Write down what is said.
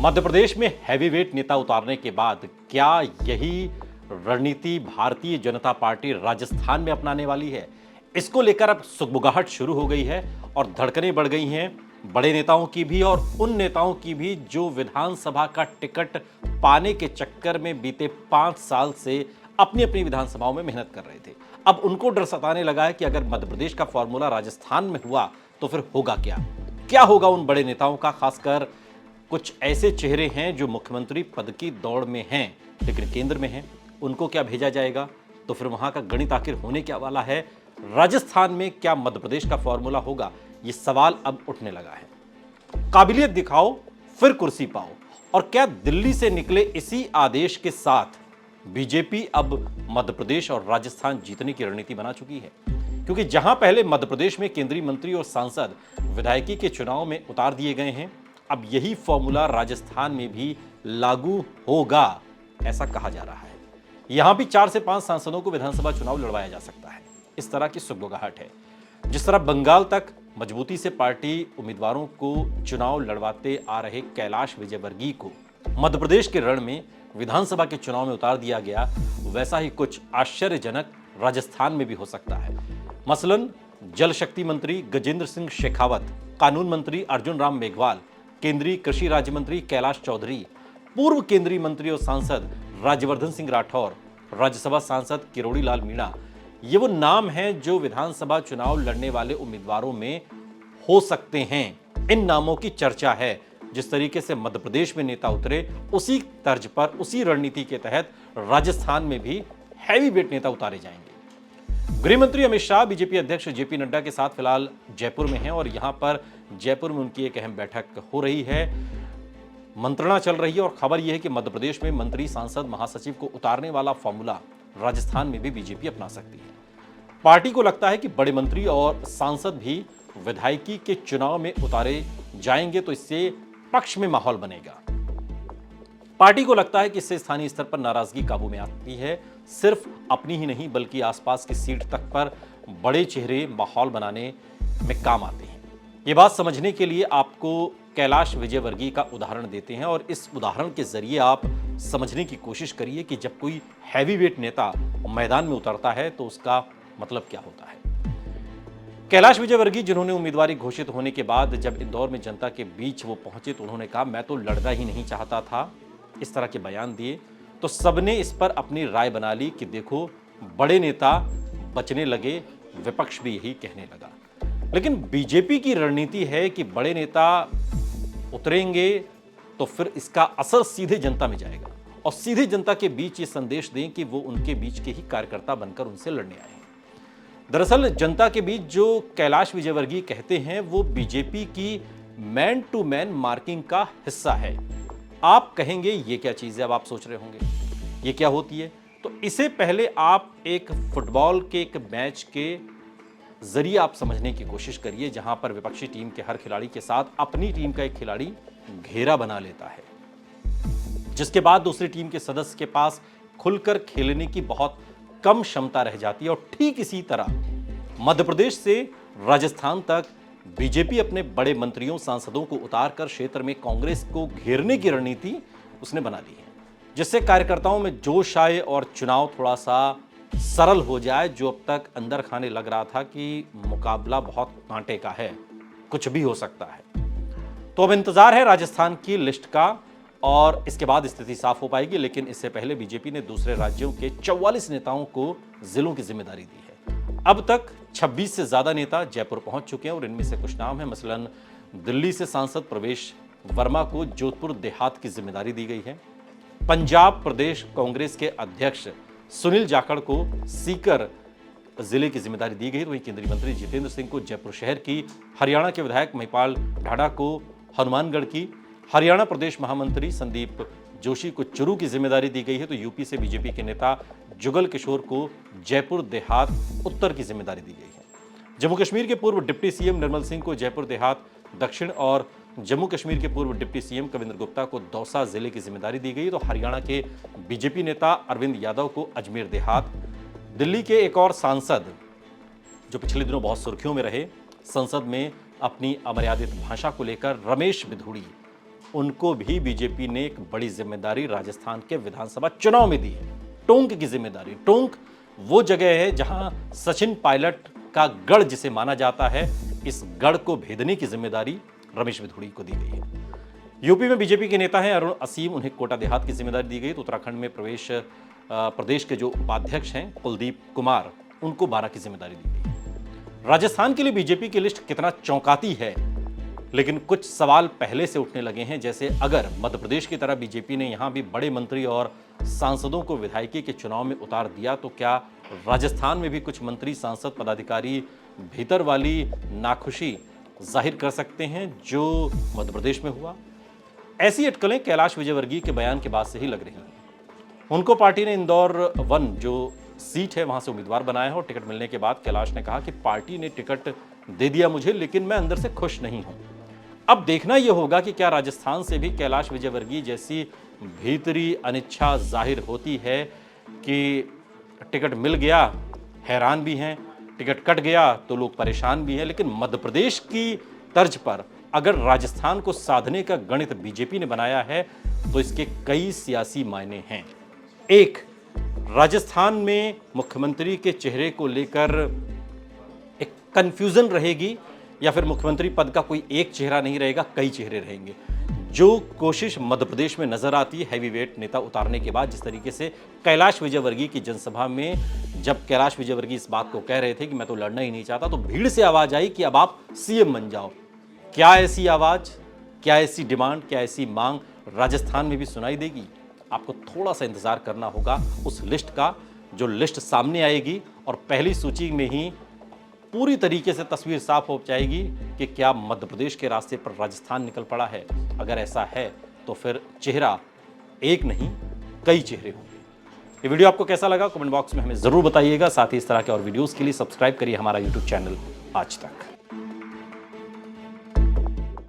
मध्य प्रदेश में हैवीवेट नेता उतारने के बाद क्या यही रणनीति भारतीय जनता पार्टी राजस्थान में अपनाने वाली है? इसको लेकर अब सुगबुगाहट शुरू हो गई है और धड़कनें बढ़ गई हैं बड़े नेताओं की भी और उन नेताओं की भी जो विधानसभा का टिकट पाने के चक्कर में बीते 5 साल से अपनी अपनी विधानसभाओं में मेहनत कर रहे थे। अब उनको डर सताने लगा है कि अगर मध्य प्रदेश का फॉर्मूला राजस्थान में हुआ तो फिर होगा क्या? क्या होगा उन बड़े नेताओं का? खासकर कुछ ऐसे चेहरे हैं जो मुख्यमंत्री पद की दौड़ में हैं लेकिन केंद्र में हैं, उनको क्या भेजा जाएगा? तो फिर वहां का गणित आखिर होने क्या वाला है? राजस्थान में क्या मध्य प्रदेश का फॉर्मूला होगा? ये सवाल अब उठने लगा है। काबिलियत दिखाओ फिर कुर्सी पाओ। और क्या दिल्ली से निकले इसी आदेश के साथ बीजेपी अब मध्य प्रदेश और राजस्थान जीतने की रणनीति बना चुकी है? क्योंकि जहां पहले मध्य प्रदेश में केंद्रीय मंत्री और सांसद विधायकी के चुनाव में उतार दिए गए हैं, अब यही फॉर्मूला राजस्थान में भी लागू होगा, ऐसा कहा जा रहा है। यहां भी 4 से 5 सांसदों को विधानसभा चुनाव लड़वाया जा सकता है। इस तरह की सुगबुगाहट है। जिस तरह बंगाल तक मजबूती से पार्टी उम्मीदवारों को चुनाव लड़वाते आ रहे कैलाश विजयवर्गीय को मध्य प्रदेश के रण में विधानसभा के चुनाव में उतार दिया गया, वैसा ही कुछ आश्चर्यजनक राजस्थान में भी हो सकता है। मसलन जल शक्ति मंत्री गजेंद्र सिंह शेखावत, कानून मंत्री अर्जुन राम मेघवाल, केंद्रीय कृषि राज्य मंत्री कैलाश चौधरी, पूर्व केंद्रीय मंत्री और सांसद राज्यवर्धन सिंह राठौर, राज्यसभा सांसद किरोड़ी लाल मीणा, ये वो नाम हैं जो विधानसभा चुनाव लड़ने वाले उम्मीदवारों में हो सकते हैं। इन नामों की चर्चा है। जिस तरीके से मध्य प्रदेश में नेता उतरे, उसी तर्ज पर, उसी रणनीति के तहत राजस्थान में भी हैवीवेट नेता उतारे जाएंगे। गृह मंत्री अमित शाह बीजेपी अध्यक्ष जेपी नड्डा के साथ फिलहाल जयपुर में हैं और यहां पर जयपुर में उनकी एक अहम बैठक हो रही है, मंत्रणा चल रही है और खबर यह है कि मध्य प्रदेश में मंत्री, सांसद, महासचिव को उतारने वाला फॉर्मूला राजस्थान में भी बीजेपी अपना सकती है। पार्टी को लगता है कि बड़े मंत्री और सांसद भी विधायकी के चुनाव में उतारे जाएंगे तो इससे पक्ष में माहौल बनेगा। पार्टी को लगता है कि इससे स्थानीय स्तर पर नाराजगी काबू में आती है। सिर्फ अपनी ही नहीं बल्कि आसपास की सीट तक पर बड़े चेहरे माहौल बनाने में काम आते हैं। ये बात समझने के लिए आपको कैलाश विजयवर्गीय का उदाहरण देते हैं और इस उदाहरण के जरिए आप समझने की कोशिश करिए कि जब कोई हैवीवेट नेता मैदान में उतरता है तो उसका मतलब क्या होता है। कैलाश विजयवर्गीय जिन्होंने उम्मीदवारी घोषित होने के बाद जब इंदौर में जनता के बीच वो पहुंचे तो उन्होंने कहा, मैं तो लड़ना ही नहीं चाहता था, इस तरह के बयान दिए तो सबने इस पर अपनी राय बना ली कि देखो बड़े नेता बचने लगे, विपक्ष भी यही कहने लगा। लेकिन बीजेपी की रणनीति है कि बड़े नेता उतरेंगे तो फिर इसका असर सीधे जनता में जाएगा और सीधे जनता के बीच ये संदेश दें कि वो उनके बीच के ही कार्यकर्ता बनकर उनसे लड़ने आए हैं। दरअसल जनता के बीच जो कैलाश विजयवर्गीय कहते हैं वो बीजेपी की मैन टू मैन मार्किंग का हिस्सा है। आप कहेंगे ये क्या चीज है? अब आप सोच रहे होंगे ये क्या होती है। तो इसे पहले आप एक फुटबॉल के एक मैच के जरिए आप समझने की कोशिश करिए, जहां पर विपक्षी टीम के हर खिलाड़ी के साथ अपनी टीम का एक खिलाड़ी घेरा बना लेता है, जिसके बाद दूसरी टीम के सदस्य के पास खुलकर खेलने की बहुत कम क्षमता रह जाती है। और ठीक इसी तरह मध्य प्रदेश से राजस्थान तक बीजेपी अपने बड़े मंत्रियों, सांसदों को उतारकर क्षेत्र में कांग्रेस को घेरने की रणनीति उसने बना ली है, जिससे कार्यकर्ताओं में जोश आए और चुनाव थोड़ा सा सरल हो जाए। जो अब तक अंदर खाने लग रहा था कि मुकाबला बहुत कांटे का है, कुछ भी हो सकता है। तो अब इंतजार है राजस्थान की लिस्ट का और इसके बाद स्थिति साफ हो पाएगी। लेकिन इससे पहले बीजेपी ने दूसरे राज्यों के 44 नेताओं को जिलों की जिम्मेदारी दी है। अब तक 26 से ज्यादा नेता जयपुर पहुंच चुके हैं और इनमें से कुछ नाम है। मसलन दिल्ली से सांसद प्रवेश वर्मा को जोधपुर देहात की जिम्मेदारी दी गई है। पंजाब प्रदेश कांग्रेस के अध्यक्ष सुनील जाखड़ को सीकर जिले की जिम्मेदारी दी गई। वहीं केंद्रीय मंत्री जितेंद्र सिंह को जयपुर शहर की, हरियाणा के विधायक महिपाल ढाडा को हनुमानगढ़ की, हरियाणा प्रदेश महामंत्री संदीप जोशी को चुरू की जिम्मेदारी दी गई है। तो यूपी से बीजेपी के नेता जुगल किशोर को जयपुर देहात उत्तर की जिम्मेदारी दी गई है। जम्मू कश्मीर के पूर्व डिप्टी सीएम निर्मल सिंह को जयपुर देहात दक्षिण और जम्मू कश्मीर के पूर्व डिप्टी सीएम कविंद्र गुप्ता को दौसा जिले की जिम्मेदारी दी गई। तो हरियाणा के बीजेपी नेता अरविंद यादव को अजमेर देहात, दिल्ली के एक और सांसद जो पिछले दिनों बहुत सुर्खियों में रहे, संसद में अपनी अमर्यादित भाषा को लेकर रमेश बिधूड़ी, उनको भी बीजेपी ने एक बड़ी जिम्मेदारी राजस्थान के विधानसभा चुनाव में दी है। टोंक की जिम्मेदारी। टोंक वो जगह है जहां सचिन पायलट का गढ़ जिसे माना जाता है, इस गढ़ को भेदने की जिम्मेदारी रमेश विधुड़ी को दी गई है। यूपी में बीजेपी के नेता हैं अरुण असीम, उन्हें कोटा देहात की जिम्मेदारी दी गई। तो उत्तराखंड में प्रदेश के जो उपाध्यक्ष हैं कुलदीप कुमार, उनको बारां की जिम्मेदारी दी गई। राजस्थान के लिए बीजेपी की लिस्ट कितना चौंकाती है, लेकिन कुछ सवाल पहले से उठने लगे हैं। जैसे अगर मध्य प्रदेश की तरह बीजेपी ने यहां भी बड़े मंत्री और सांसदों को विधायकी के चुनाव में उतार दिया, तो क्या राजस्थान में भी कुछ मंत्री, सांसद, पदाधिकारी भीतर वाली नाखुशी जाहिर कर सकते हैं जो मध्य प्रदेश में हुआ? ऐसी अटकलें कैलाश विजयवर्गीय के बयान के बाद से ही लग रही हैं। उनको पार्टी ने इंदौर 1 जो सीट है वहां से उम्मीदवार बनाया है और टिकट मिलने के बाद कैलाश ने कहा कि पार्टी ने टिकट दे दिया मुझे, लेकिन मैं अंदर से खुश नहीं हूं। अब देखना यह होगा कि क्या राजस्थान से भी कैलाश विजयवर्गीय जैसी भीतरी अनिच्छा जाहिर होती है कि टिकट मिल गया, हैरान भी हैं, टिकट कट गया तो लोग परेशान भी हैं। लेकिन मध्य प्रदेश की तर्ज पर अगर राजस्थान को साधने का गणित बीजेपी ने बनाया है तो इसके कई सियासी मायने हैं। एक, राजस्थान में मुख्यमंत्री के चेहरे को लेकर एक कंफ्यूजन रहेगी, या फिर मुख्यमंत्री पद का कोई एक चेहरा नहीं रहेगा, कई चेहरे रहेंगे। जो कोशिश मध्य प्रदेश में नजर आती है हैवीवेट नेता उतारने के बाद, जिस तरीके से कैलाश विजयवर्गीय की जनसभा में जब कैलाश विजयवर्गीय इस बात को कह रहे थे कि मैं तो लड़ना ही नहीं चाहता, तो भीड़ से आवाज आई कि अब आप सीएम बन जाओ। क्या ऐसी आवाज, क्या ऐसी डिमांड, क्या ऐसी मांग राजस्थान में भी सुनाई देगी? आपको थोड़ा सा इंतजार करना होगा उस लिस्ट का, जो लिस्ट सामने आएगी और पहली सूची में ही पूरी तरीके से तस्वीर साफ हो जाएगी कि क्या मध्य प्रदेश के रास्ते पर राजस्थान निकल पड़ा है। अगर ऐसा है तो फिर चेहरा एक नहीं, कई चेहरे होंगे। ये वीडियो आपको कैसा लगा कमेंट बॉक्स में हमें जरूर बताइएगा। साथ ही इस तरह के और वीडियोस के लिए सब्सक्राइब करिए हमारा यूट्यूब चैनल आज तक।